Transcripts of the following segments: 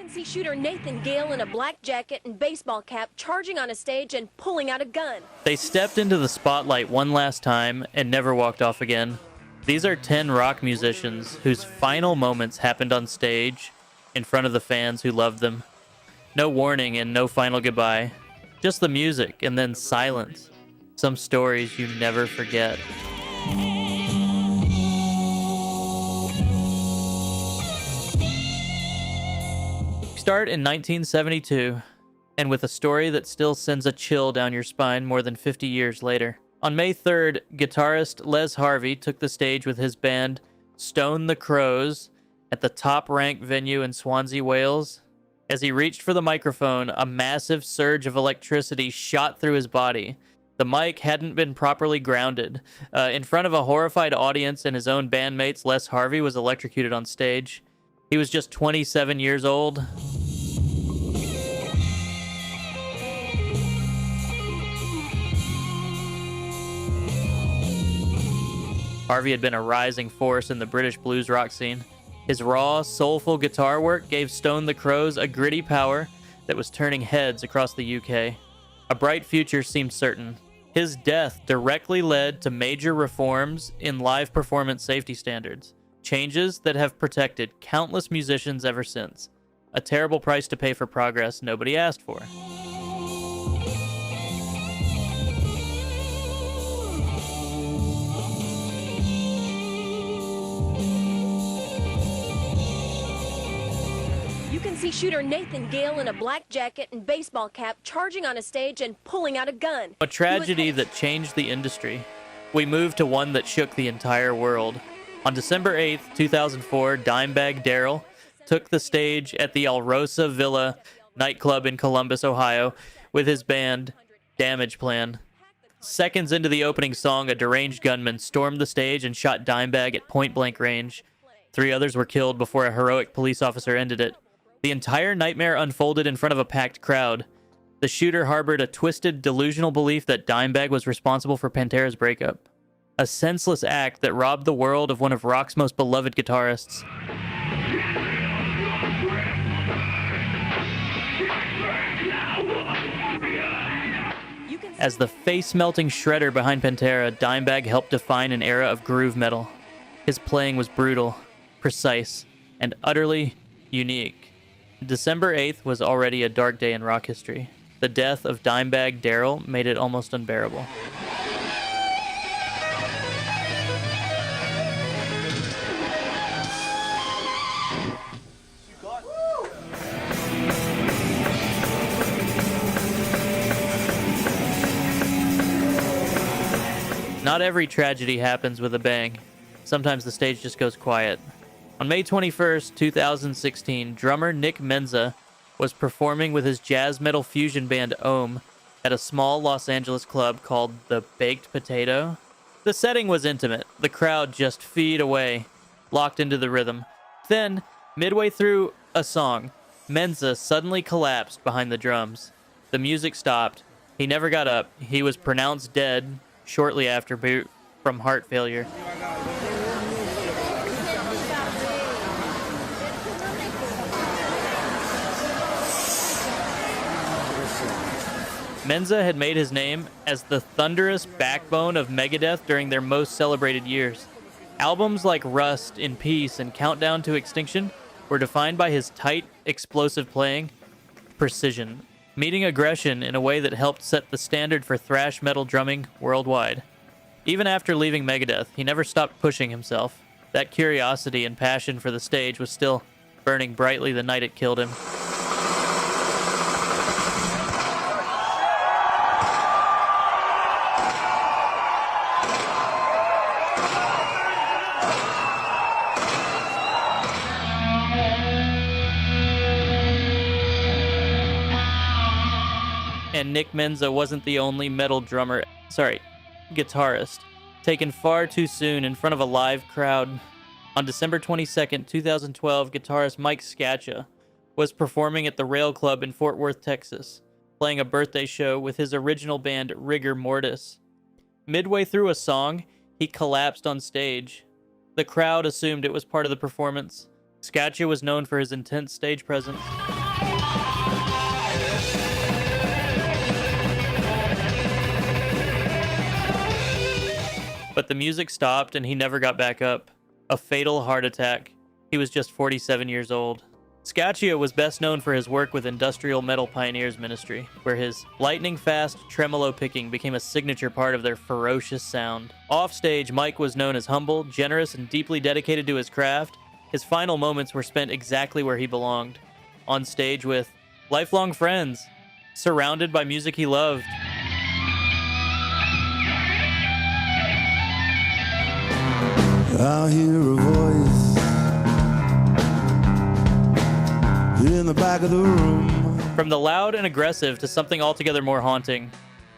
See shooter Nathan Gale in a black jacket and baseball cap charging on a stage and pulling out a gun. They stepped into the spotlight one last time and never walked off again. These are 10 rock musicians whose final moments happened on stage in front of the fans who loved them. No warning and no final goodbye. Just the music and then silence. Some stories you never forget. Start in 1972, and with a story that still sends a chill down your spine more than 50 years later. On May 3rd, guitarist Les Harvey took the stage with his band Stone the Crows at the top-ranked venue in Swansea, Wales. As he reached for the microphone, a massive surge of electricity shot through his body. The mic hadn't been properly grounded. In front of a horrified audience and his own bandmates, Les Harvey was electrocuted on stage. He was just 27 years old. Harvey had been a rising force in the British blues rock scene. His raw, soulful guitar work gave Stone the Crows a gritty power that was turning heads across the UK. A bright future seemed certain. His death directly led to major reforms in live performance safety standards, changes that have protected countless musicians ever since. A terrible price to pay for progress nobody asked for. You can see shooter Nathan Gale in a black jacket and baseball cap charging on a stage and pulling out a gun. A tragedy that changed the industry. We moved to one that shook the entire world. On December 8th, 2004, Dimebag Darrell took the stage at the Alrosa Villa nightclub in Columbus, Ohio, with his band, Damage Plan. Seconds into the opening song, a deranged gunman stormed the stage and shot Dimebag at point-blank range. 3 others were killed before a heroic police officer ended it. The entire nightmare unfolded in front of a packed crowd. The shooter harbored a twisted, delusional belief that Dimebag was responsible for Pantera's breakup. A senseless act that robbed the world of one of rock's most beloved guitarists. As the face-melting shredder behind Pantera, Dimebag helped define an era of groove metal. His playing was brutal, precise, and utterly unique. December 8th was already a dark day in rock history. The death of Dimebag Darrell made it almost unbearable. Not every tragedy happens with a bang. Sometimes the stage just goes quiet. On May 21st, 2016, drummer Nick Menza was performing with his jazz metal fusion band Ohm at a small Los Angeles club called the Baked Potato. The setting was intimate, the crowd just feet away, locked into the rhythm. Then, midway through a song, Menza suddenly collapsed behind the drums. The music stopped. He never got up. He was pronounced dead shortly after from heart failure. Menza had made his name as the thunderous backbone of Megadeth during their most celebrated years. Albums like Rust, In Peace, and Countdown to Extinction were defined by his tight, explosive playing, precision, meeting aggression in a way that helped set the standard for thrash metal drumming worldwide. Even after leaving Megadeth, he never stopped pushing himself. That curiosity and passion for the stage was still burning brightly the night it killed him. And Nick Menza wasn't the only metal guitarist, taken far too soon in front of a live crowd. On December 22nd, 2012, guitarist Mike Scaccia was performing at the Rail Club in Fort Worth, Texas, playing a birthday show with his original band Rigor Mortis. Midway through a song, he collapsed on stage. The crowd assumed it was part of the performance. Scaccia was known for his intense stage presence. But the music stopped and he never got back up. A fatal heart attack. He was just 47 years old. Scaccia was best known for his work with Industrial Metal Pioneers Ministry, where his lightning-fast tremolo picking became a signature part of their ferocious sound. Offstage, Mike was known as humble, generous, and deeply dedicated to his craft. His final moments were spent exactly where he belonged, on stage with lifelong friends, surrounded by music he loved. I hear a voice in the back of the room. From the loud and aggressive to something altogether more haunting.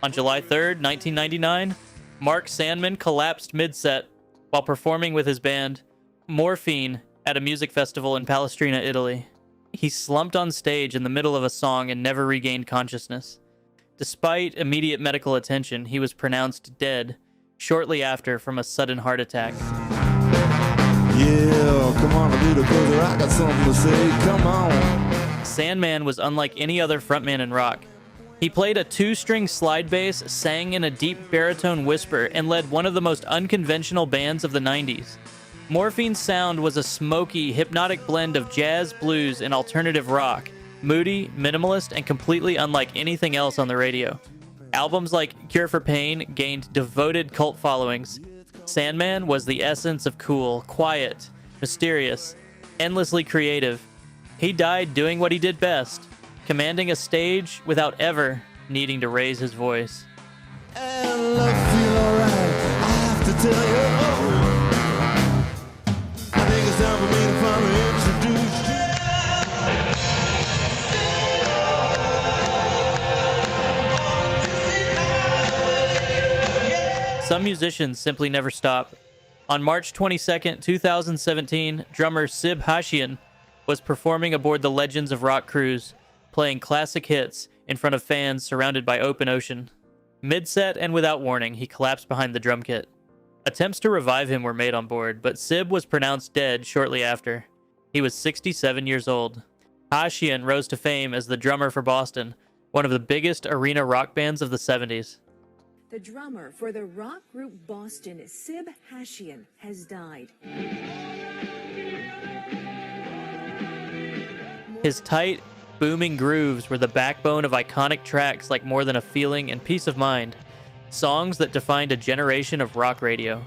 On July 3rd, 1999, Mark Sandman collapsed mid-set while performing with his band Morphine at a music festival in Palestrina, Italy. He slumped on stage in the middle of a song and never regained consciousness. Despite immediate medical attention, he was pronounced dead shortly after from a sudden heart attack. Yeah, come on, little brother, I got something to say, come on. Sandman was unlike any other frontman in rock. He played a 2-string slide bass, sang in a deep baritone whisper, and led one of the most unconventional bands of the 90s. Morphine's sound was a smoky, hypnotic blend of jazz, blues, and alternative rock, moody, minimalist, and completely unlike anything else on the radio. Albums like Cure for Pain gained devoted cult followings. Sandman was the essence of cool, quiet, mysterious, endlessly creative. He died doing what he did best, commanding a stage without ever needing to raise his voice. And I feel alright, I have to tell you. I think it's time for me to finally introduce you. Some musicians simply never stop. On March 22nd, 2017, drummer Sib Hashian was performing aboard the Legends of Rock cruise, playing classic hits in front of fans surrounded by open ocean. Mid-set and without warning, he collapsed behind the drum kit. Attempts to revive him were made on board, but Sib was pronounced dead shortly after. He was 67 years old. Hashian rose to fame as the drummer for Boston, one of the biggest arena rock bands of the 70s. The drummer for the rock group Boston, Sib Hashian, has died. His tight, booming grooves were the backbone of iconic tracks like More Than a Feeling and Peace of Mind, songs that defined a generation of rock radio.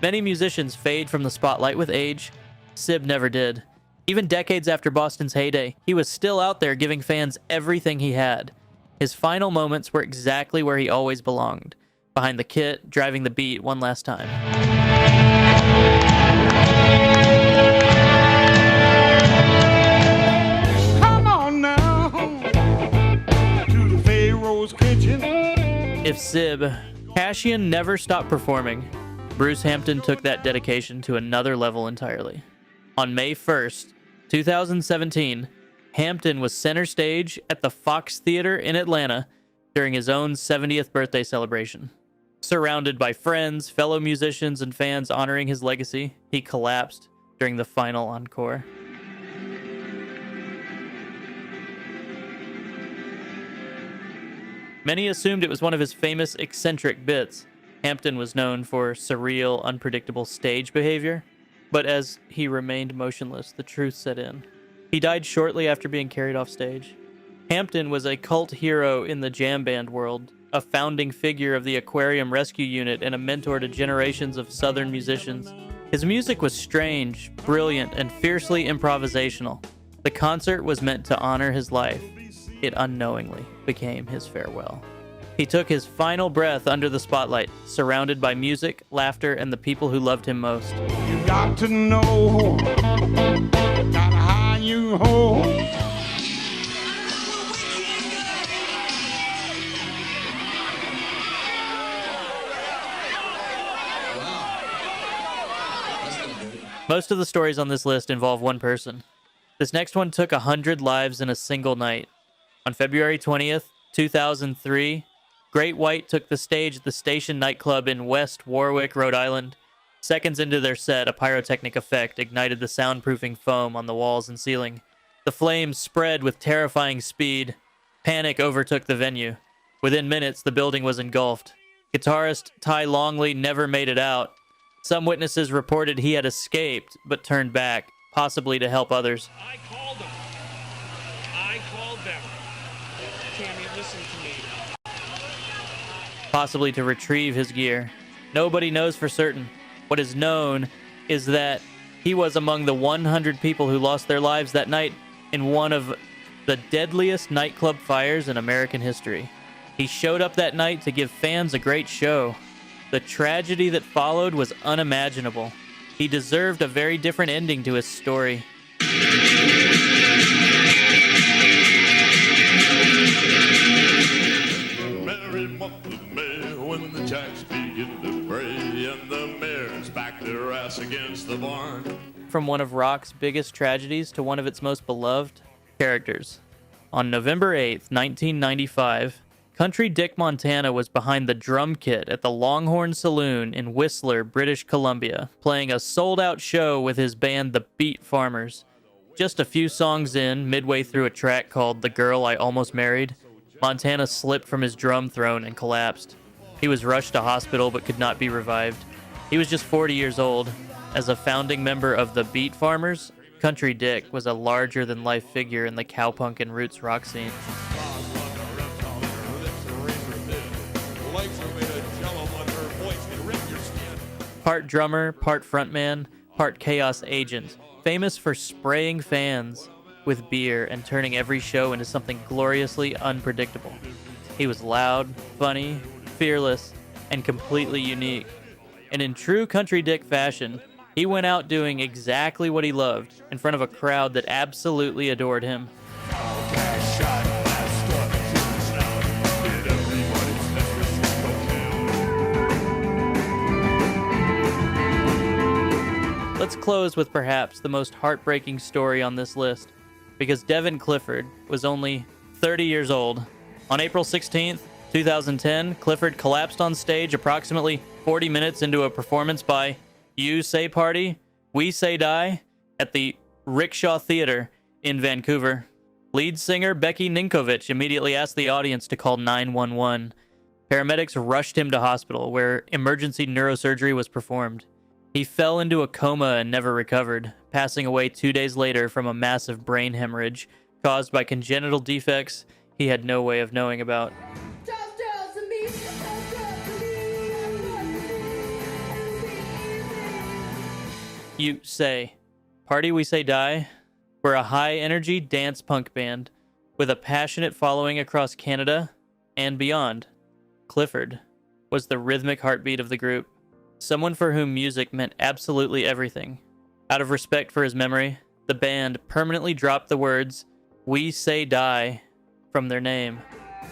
Many musicians fade from the spotlight with age. Sib never did. Even decades after Boston's heyday, he was still out there giving fans everything he had. His final moments were exactly where he always belonged, behind the kit, driving the beat one last time. Come on now, to the Pharaoh's kitchen. If Sib Hashian never stopped performing, Bruce Hampton took that dedication to another level entirely. On May 1st, 2017, Hampton was center stage at the Fox Theater in Atlanta during his own 70th birthday celebration. Surrounded by friends, fellow musicians, and fans honoring his legacy, he collapsed during the final encore. Many assumed it was one of his famous eccentric bits. Hampton was known for surreal, unpredictable stage behavior, but as he remained motionless, the truth set in. He died shortly after being carried off stage. Hampton was a cult hero in the jam band world, a founding figure of the Aquarium Rescue Unit and a mentor to generations of Southern musicians. His music was strange, brilliant, and fiercely improvisational. The concert was meant to honor his life. It unknowingly became his farewell. He took his final breath under the spotlight, surrounded by music, laughter, and the people who loved him most. You got to know, gotta hide you home. Most of the stories on this list involve one person. This next one took 100 lives in a single night. On February 20th, 2003, Great White took the stage at the Station nightclub in West Warwick, Rhode Island. Seconds into their set, a pyrotechnic effect ignited the soundproofing foam on the walls and ceiling. The flames spread with terrifying speed. Panic overtook the venue. Within minutes, the building was engulfed. Guitarist Ty Longley never made it out. Some witnesses reported he had escaped, but turned back, possibly to help others. I called them. I called them. Tammy, listen to me. Possibly to retrieve his gear. Nobody knows for certain. What is known is that he was among the 100 people who lost their lives that night in one of the deadliest nightclub fires in American history. He showed up that night to give fans a great show. The tragedy that followed was unimaginable. He deserved a very different ending to his story. Merry month of May, when the jacks begin to bray and the mares back their ass against the barn. From one of rock's biggest tragedies to one of its most beloved characters. On November 8th, 1995, Country Dick Montana was behind the drum kit at the Longhorn Saloon in Whistler, British Columbia, playing a sold-out show with his band The Beat Farmers. Just a few songs in, midway through a track called The Girl I Almost Married, Montana slipped from his drum throne and collapsed. He was rushed to hospital but could not be revived. He was just 40 years old. As a founding member of the Beat Farmers, Country Dick was a larger-than-life figure in the cowpunk and roots rock scene. Part drummer, part frontman, part chaos agent, famous for spraying fans with beer and turning every show into something gloriously unpredictable. He was loud, funny, fearless, and completely unique. And in true Country Dick fashion, he went out doing exactly what he loved in front of a crowd that absolutely adored him. Let's close with perhaps the most heartbreaking story on this list, because Devon Clifford was only 30 years old. On April 16th, 2010, Clifford collapsed on stage approximately 40 minutes into a performance by You Say Party, We Say Die at the Rickshaw Theater in Vancouver. Lead singer Becky Ninkovich immediately asked the audience to call 911. Paramedics rushed him to hospital, where emergency neurosurgery was performed. He fell into a coma and never recovered, passing away 2 days later from a massive brain hemorrhage caused by congenital defects he had no way of knowing about. You Say Party, We Say Die were a high-energy dance punk band with a passionate following across Canada and beyond. Clifford was the rhythmic heartbeat of the group, someone for whom music meant absolutely everything. Out of respect for his memory, the band permanently dropped the words, We Say Die, from their name.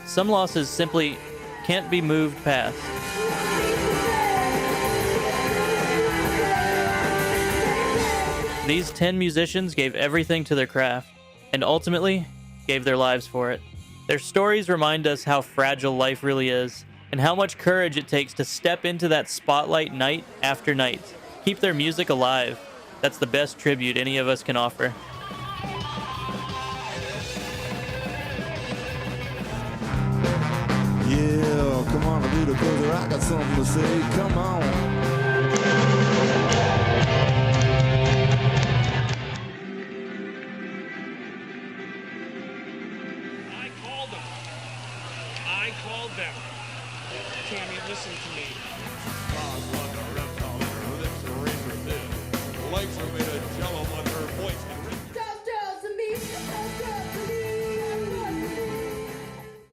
Some losses simply can't be moved past. These 10 musicians gave everything to their craft, and ultimately gave their lives for it. Their stories remind us how fragile life really is, and how much courage it takes to step into that spotlight night after night. Keep their music alive. That's the best tribute any of us can offer. Yeah, come on, little brother, I got something to say. Come on. I called them. I called them. Tammy, listen to me. Like a reptile, her lips are razor thin. Legs are made